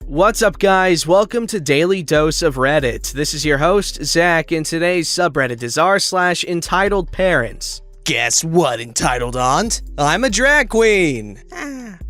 What's up, guys? Welcome to Daily Dose of Reddit. This is your host, Zach, and today's subreddit is r/EntitledParents. Guess what, entitled aunt? I'm a drag queen.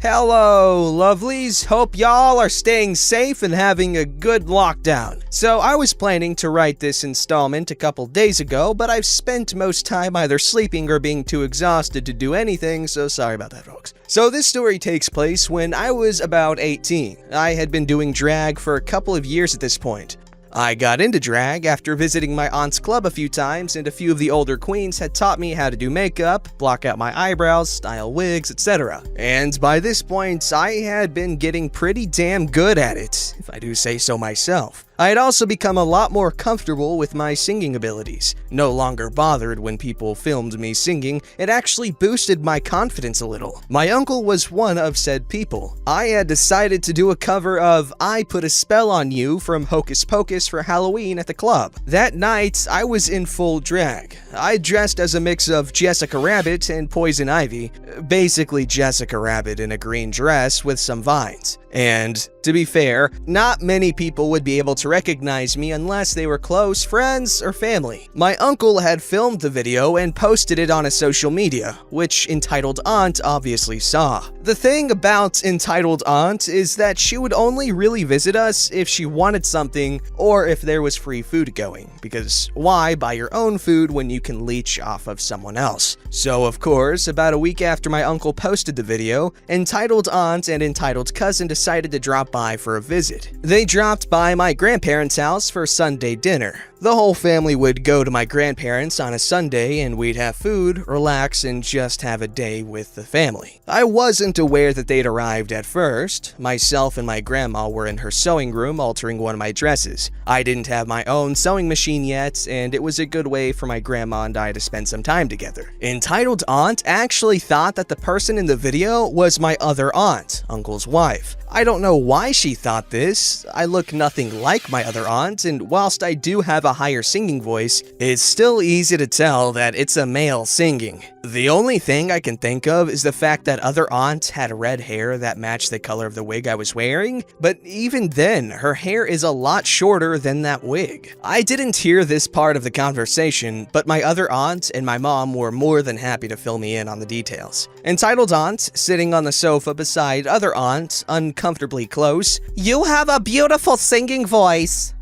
Hello, lovelies. Hope y'all are staying safe and having a good lockdown. So I was planning to write this installment a couple days ago, but I've spent most time either sleeping or being too exhausted to do anything, so sorry about that, folks. So this story takes place when I was about 18. I had been doing drag for a couple of years at this point. I got into drag after visiting my aunt's club a few times, and a few of the older queens had taught me how to do makeup, block out my eyebrows, style wigs, etc. And by this point, I had been getting pretty damn good at it, if I do say so myself. I had also become a lot more comfortable with my singing abilities. No longer bothered when people filmed me singing, it actually boosted my confidence a little. My uncle was one of said people. I had decided to do a cover of I Put a Spell on You from Hocus Pocus for Halloween at the club. That night, I was in full drag. I dressed as a mix of Jessica Rabbit and Poison Ivy, basically Jessica Rabbit in a green dress with some vines. And, to be fair, not many people would be able to recognize me unless they were close friends or family. My uncle had filmed the video and posted it on his social media, which Entitled Aunt obviously saw. The thing about Entitled Aunt is that she would only really visit us if she wanted something or if there was free food going, because why buy your own food when you can leech off of someone else? So, of course, about a week after my uncle posted the video, Entitled Aunt and Entitled Cousin decided to drop by for a visit. They dropped by my grandparents' house for Sunday dinner. The whole family would go to my grandparents on a Sunday and we'd have food, relax, and just have a day with the family. I wasn't aware that they'd arrived at first. Myself and my grandma were in her sewing room altering one of my dresses. I didn't have my own sewing machine yet, and it was a good way for my grandma and I to spend some time together. Entitled Aunt actually thought that the person in the video was my other aunt, Uncle's wife. I don't know why she thought this. I look nothing like my other aunt, and whilst I do have a higher singing voice, it's still easy to tell that it's a male singing. The only thing I can think of is the fact that other aunt had red hair that matched the color of the wig I was wearing, but even then, her hair is a lot shorter than that wig. I didn't hear this part of the conversation, but my other aunt and my mom were more than happy to fill me in on the details. Entitled Aunt, sitting on the sofa beside other aunt, uncomfortably close. You have a beautiful singing voice.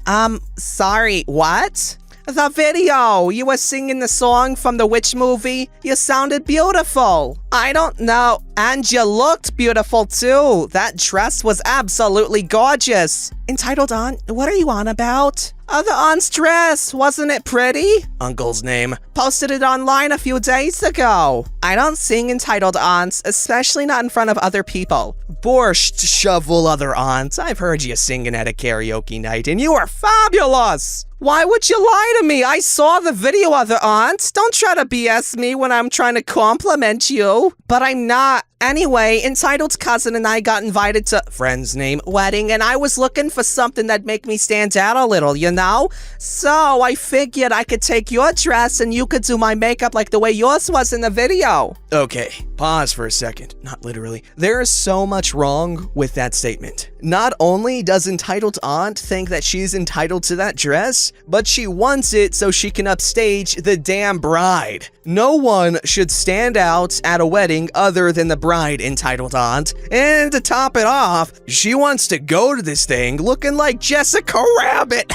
Sorry, what? The video! You were singing the song from the witch movie? You sounded beautiful. I don't know. And you looked beautiful too. That dress was absolutely gorgeous. Entitled Aunt, what are you on about? Other aunt's dress, wasn't it pretty? Uncle's name. Posted it online a few days ago. I don't sing Entitled Aunts, especially not in front of other people. Borscht shovel, other aunt. I've heard you singing at a karaoke night and you are fabulous. Why would you lie to me? I saw the video, other aunt. Don't try to BS me when I'm trying to compliment you. But I'm not. Anyway, Entitled Cousin and I got invited to friend's name wedding, and I was looking for something that'd make me stand out a little, you know? So I figured I could take your dress and you could do my makeup like the way yours was in the video. Okay, pause for a second. Not literally. There is so much wrong with that statement. Not only does Entitled Aunt think that she's entitled to that dress, but she wants it so she can upstage the damn bride. No one should stand out at a wedding other than the bride, Entitled Aunt. And to top it off, she wants to go to this thing looking like Jessica Rabbit.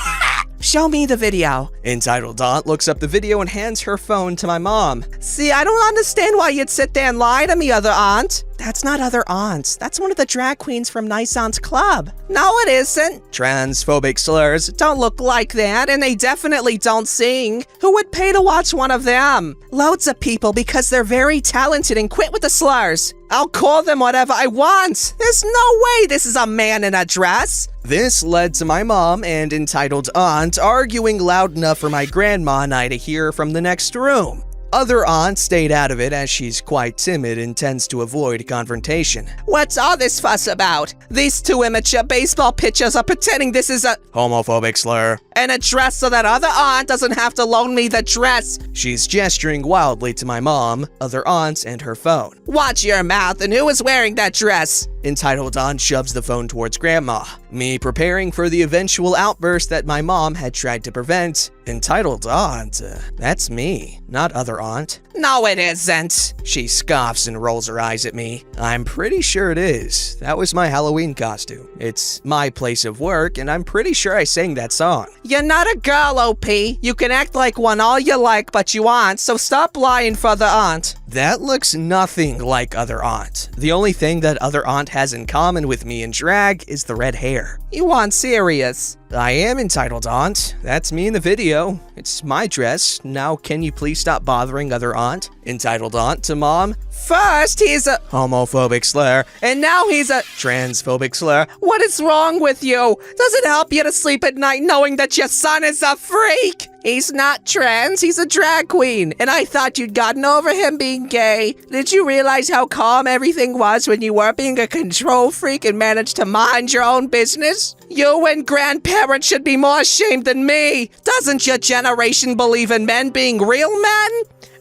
Show me the video. Entitled Aunt looks up the video and hands her phone to my mom. See, I don't understand why you'd sit there and lie to me, other aunt. That's not other aunts. That's one of the drag queens from Nice Aunt's Club. No, it isn't. Transphobic slurs don't look like that, and they definitely don't sing. Who would pay to watch one of them? Loads of people because they're very talented, and quit with the slurs. I'll call them whatever I want. There's no way this is a man in a dress. This led to my mom and Entitled Aunt arguing loud enough for my grandma and I to hear from the next room. Other aunt stayed out of it as she's quite timid and tends to avoid confrontation. What's all this fuss about? These two immature baseball pitchers are pretending this is a homophobic slur. And a dress so that other aunt doesn't have to loan me the dress. She's gesturing wildly to my mom, other aunts, and her phone. Watch your mouth, and who is wearing that dress? Entitled Aunt shoves the phone towards Grandma. Me preparing for the eventual outburst that my mom had tried to prevent. Entitled Aunt, that's me, not other aunt. No, it isn't. She scoffs and rolls her eyes at me. I'm pretty sure it is. That was my Halloween costume. It's my place of work, and I'm pretty sure I sang that song. You're not a girl, OP. You can act like one all you like, but you aren't, so stop lying for the aunt. That looks nothing like other aunt. The only thing that other aunt has in common with me in drag is the red hair. You aren't serious. I am entitled aunt. That's me in the video. It's my dress. Now can you please stop bothering other aunt? Entitled aunt to mom. First, he's a Homophobic slur. and now he's a Transphobic slur. What is wrong with you? Does it help you to sleep at night knowing that your son is a freak? He's not trans, he's a drag queen, and I thought you'd gotten over him being gay. Did you realize how calm everything was when you were being a control freak and managed to mind your own business? You and grandparents should be more ashamed than me. Doesn't your generation believe in men being real men?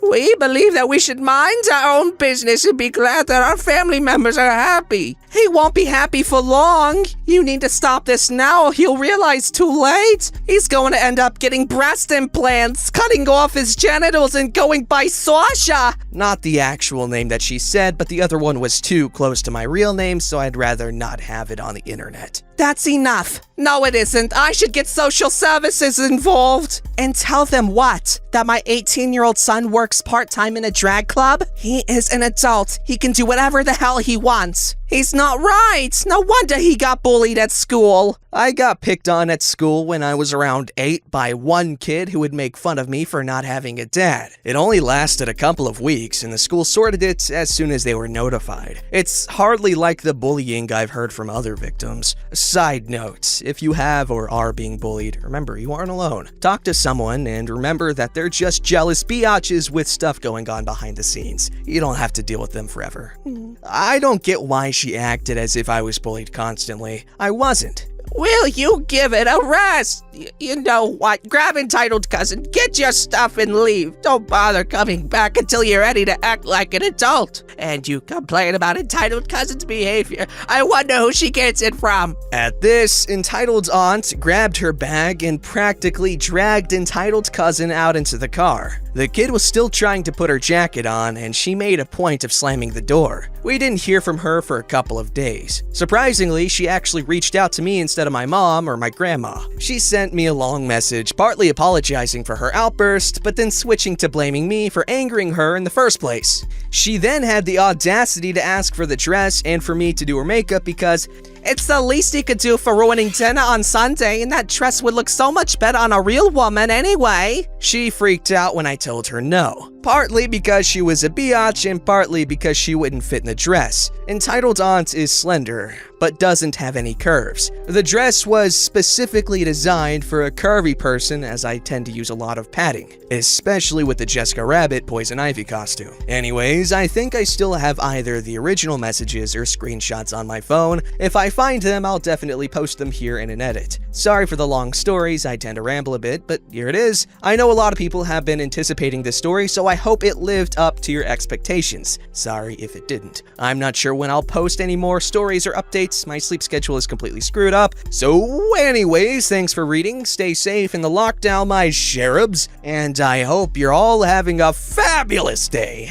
We believe that we should mind our own business and be glad that our family members are happy. He won't be happy for long. You need to stop this now or he'll realize too late. He's going to end up getting breast implants, cutting off his genitals, and going by Sasha. Not the actual name that she said, but the other one was too close to my real name, so I'd rather not have it on the internet. That's enough. No, it isn't. I should get social services involved. And tell them what? That my 18-year-old son works part-time in a drag club? He is an adult. He can do whatever the hell he wants. He's not right. No wonder he got bullied at school. I got picked on at school when I was around 8 by one kid who would make fun of me for not having a dad. It only lasted a couple of weeks, and the school sorted it as soon as they were notified. It's hardly like the bullying I've heard from other victims. Side note, if you have or are being bullied, remember you aren't alone. Talk to someone and remember that they're just jealous biatches with stuff going on behind the scenes. You don't have to deal with them forever. I don't get why she acted as if I was bullied constantly. I wasn't. Will you give it a rest? You know what? Grab entitled cousin, get your stuff and leave. Don't bother coming back until you're ready to act like an adult. And you complain about entitled cousin's behavior. I wonder who she gets it from. At this, entitled aunt grabbed her bag and practically dragged entitled cousin out into the car. The kid was still trying to put her jacket on, and she made a point of slamming the door. We didn't hear from her for a couple of days. Surprisingly, she actually reached out to me instead of my mom or my grandma. She sent me a long message, partly apologizing for her outburst, but then switching to blaming me for angering her in the first place. She then had the audacity to ask for the dress and for me to do her makeup because it's the least he could do for ruining dinner on Sunday, and that dress would look so much better on a real woman anyway. She freaked out when I told her no. Partly because she was a biatch and partly because she wouldn't fit in the dress. Entitled aunt is slender, but doesn't have any curves. The dress was specifically designed for a curvy person, as I tend to use a lot of padding, especially with the Jessica Rabbit Poison Ivy costume. Anyways, I think I still have either the original messages or screenshots on my phone. If I find them, I'll definitely post them here in an edit. Sorry for the long stories, I tend to ramble a bit, but here it is. I know a lot of people have been anticipating this story, so I hope it lived up to your expectations. Sorry if it didn't. I'm not sure when I'll post any more stories or updates. My sleep schedule is completely screwed up. So anyways, thanks for reading. Stay safe in the lockdown, my cherubs, and I hope you're all having a fabulous day.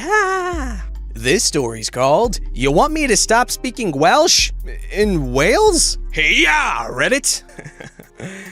This story's called You Want Me to Stop Speaking Welsh? In Wales? Hey-ya, Reddit!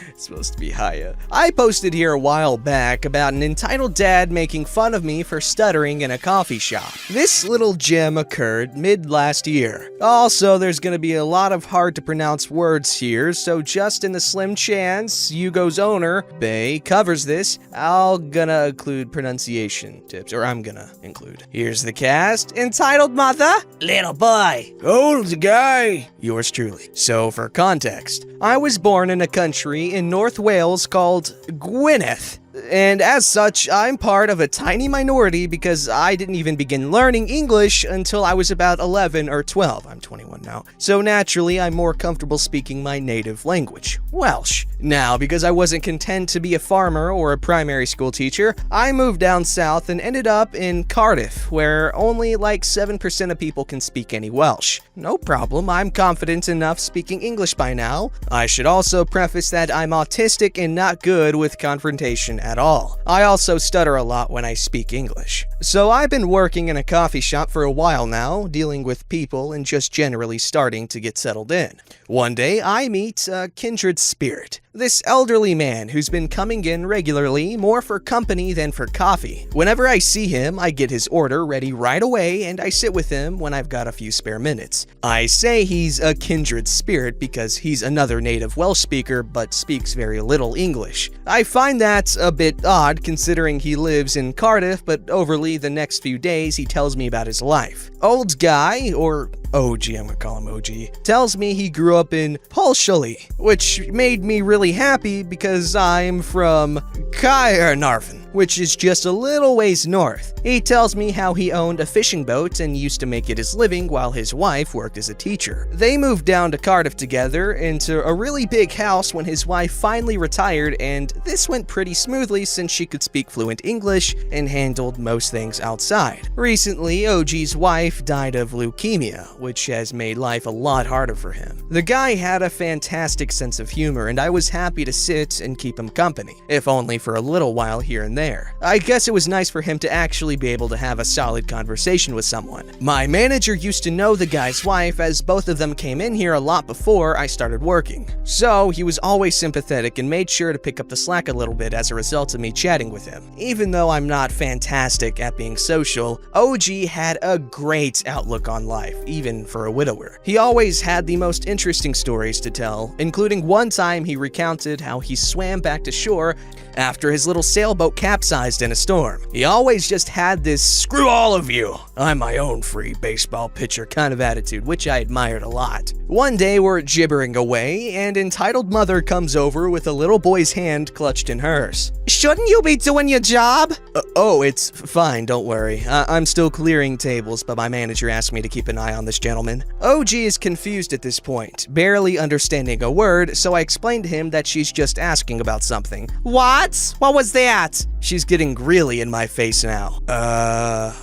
It's supposed to be hiya. I posted here a while back about an entitled dad making fun of me for stuttering in a coffee shop. This little gem occurred mid-last year. Also, there's gonna be a lot of hard to pronounce words here, so just in the slim chance Yugo's owner, Bay, covers this, I'm gonna include pronunciation tips, or I'm gonna include. Here's the cast. Entitled mother, little boy. Old guy, yours truly. So for context, I was born in a country in North Wales called Gwynedd. And as such, I'm part of a tiny minority because I didn't even begin learning English until I was about 11 or 12. I'm 21 now. So naturally, I'm more comfortable speaking my native language, Welsh. Now, because I wasn't content to be a farmer or a primary school teacher, I moved down south and ended up in Cardiff, where only like 7% of people can speak any Welsh. No problem, I'm confident enough speaking English by now. I should also preface that I'm autistic and not good with confrontation at all. I also stutter a lot when I speak English. So I've been working in a coffee shop for a while now, dealing with people and just generally starting to get settled in. One day, I meet a kindred spirit. This elderly man who's been coming in regularly, more for company than for coffee. Whenever I see him, I get his order ready right away and I sit with him when I've got a few spare minutes. I say he's a kindred spirit because he's another native Welsh speaker but speaks very little English. I find that a bit odd considering he lives in Cardiff, but overly the next few days he tells me about his life. Old guy, or OG, I'm gonna call him OG, tells me he grew up in Polshally, which made me really happy because I'm from Caernarfon, which is just a little ways north. He tells me how he owned a fishing boat and used to make it his living while his wife worked as a teacher. They moved down to Cardiff together into a really big house when his wife finally retired, and this went pretty smoothly since she could speak fluent English and handled most things outside. Recently, OG's wife died of leukemia, which has made life a lot harder for him. The guy had a fantastic sense of humor, and I was happy to sit and keep him company, if only for a little while here and there. I guess it was nice for him to actually be able to have a solid conversation with someone. My manager used to know the guy's wife, as both of them came in here a lot before I started working. So he was always sympathetic and made sure to pick up the slack a little bit as a result of me chatting with him. Even though I'm not fantastic at being social, OG had a great outlook on life, even for a widower. He always had the most interesting stories to tell, including one time he recounted how he swam back to shore after his little sailboat capsized in a storm. He always just had this "screw all of you, I'm my own free baseball pitcher" kind of attitude, which I admired a lot. One day we're gibbering away, and entitled mother comes over with a little boy's hand clutched in hers. Shouldn't you be doing your job? Oh, it's fine, don't worry. I'm still clearing tables, but my manager asked me to keep an eye on this gentleman. OG is confused at this point, barely understanding a word, so I explained to him that she's just asking about something. What? What was that? She's getting really in my face now.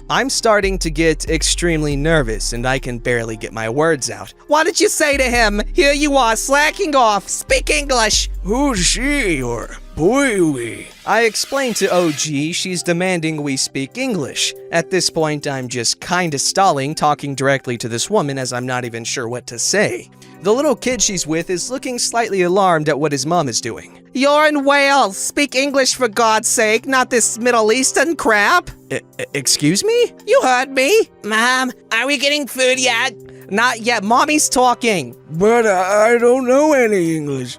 I'm starting to get extremely nervous and I can barely get my words out. What did you say to him? Here you are, slacking off. Speak English. Who's she, or boy we? I explained to OG she's demanding we speak English. At this point, I'm just kinda stalling, talking directly to this woman as I'm not even sure what to say. The little kid she's with is looking slightly alarmed at what his mom is doing. You're in Wales. Speak English for God's sake, not this Middle Eastern crap. Excuse me? You heard me. Mom, are we getting food yet? Not yet. Mommy's talking. But I don't know any English.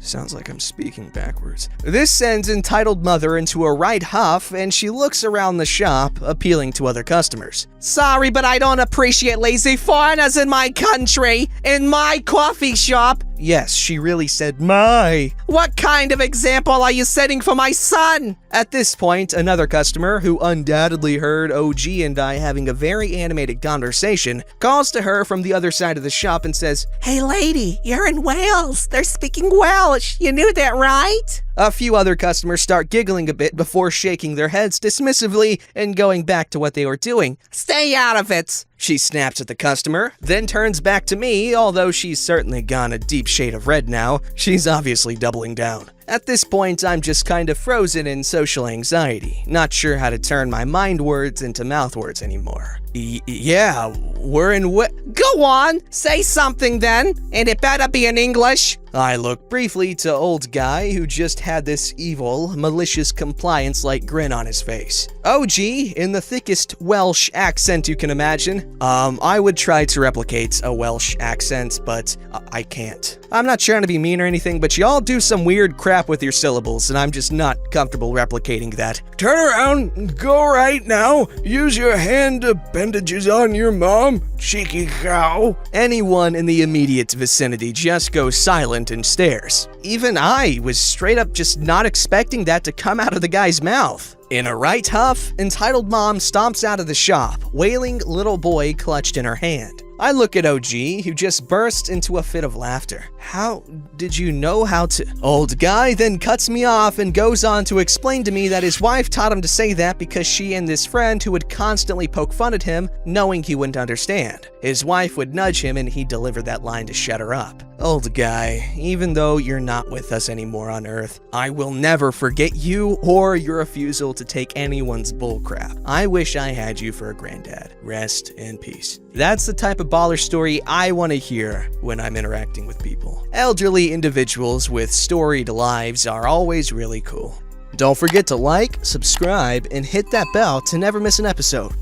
Sounds like I'm speaking backwards. This sends entitled mother into a right huff, and she looks around the shop, appealing to other customers. Sorry, but I don't appreciate lazy foreigners in my country, in my coffee shop. Yes, she really said my. What kind of example are you setting for my son? At this point, another customer, who undoubtedly heard OG and I having a very animated conversation, calls to her from the other side of the shop and says, Hey lady, you're in Wales. They're speaking Welsh. You knew that, right? A few other customers start giggling a bit before shaking their heads dismissively and going back to what they were doing. Stay out of it. She snaps at the customer, then turns back to me, although she's certainly gone a deep shade of red now. She's obviously doubling down. At this point, I'm just kind of frozen in social anxiety, not sure how to turn my mind words into mouth words anymore. Yeah, we're in Go on, say something then, and it better be in English. I look briefly to old guy who just had this evil, malicious compliance-like grin on his face. OG, in the thickest Welsh accent you can imagine. I would try to replicate a Welsh accent, but I can't. I'm not trying to be mean or anything, but y'all do some weird crap with your syllables, and I'm just not comfortable replicating that. Turn around, go right now. Use your hand appendages on your mom, cheeky cow. Anyone in the immediate vicinity just goes silent and stares. Even I was straight up just not expecting that to come out of the guy's mouth. In a right huff, entitled mom stomps out of the shop, wailing little boy clutched in her hand. I look at OG, who just burst into a fit of laughter. How did you know how to? Old guy then cuts me off and goes on to explain to me that his wife taught him to say that because she and this friend who would constantly poke fun at him, knowing he wouldn't understand. His wife would nudge him and he'd deliver that line to shut her up. Old guy, even though you're not with us anymore on Earth, I will never forget you or your refusal to take anyone's bullcrap. I wish I had you for a granddad. Rest in peace. That's the type of baller story I want to hear when I'm interacting with people. Elderly individuals with storied lives are always really cool. Don't forget to like, subscribe, and hit that bell to never miss an episode.